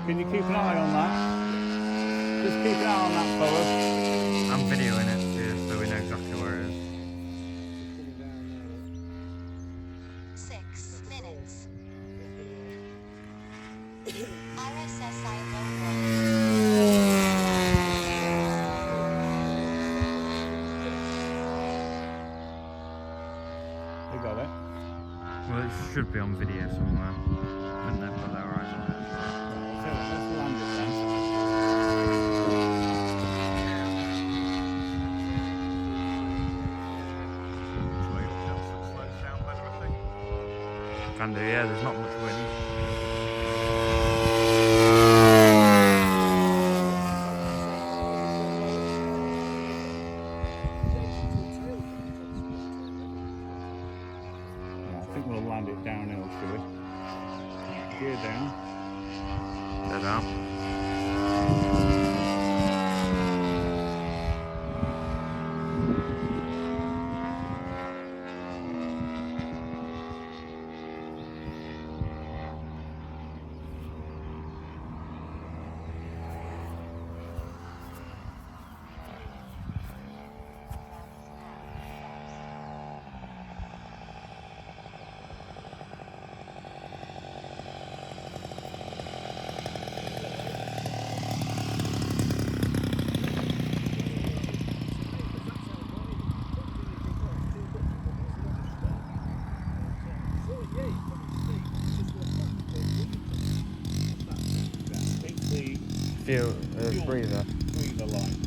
Can you keep an eye on that? Just keep an eye on that, fellas. I'm videoing it too, so we know exactly where it is. 6 minutes. RSSI logo. You got it? Well, it should be on video somewhere. And they've got their eyes on it as well. Right, let's land it then. Can do, yeah, there's not much wind. I think we'll land it downhill, shall we? Gear down. They're down. Keep the Feel fuel breather. breather line.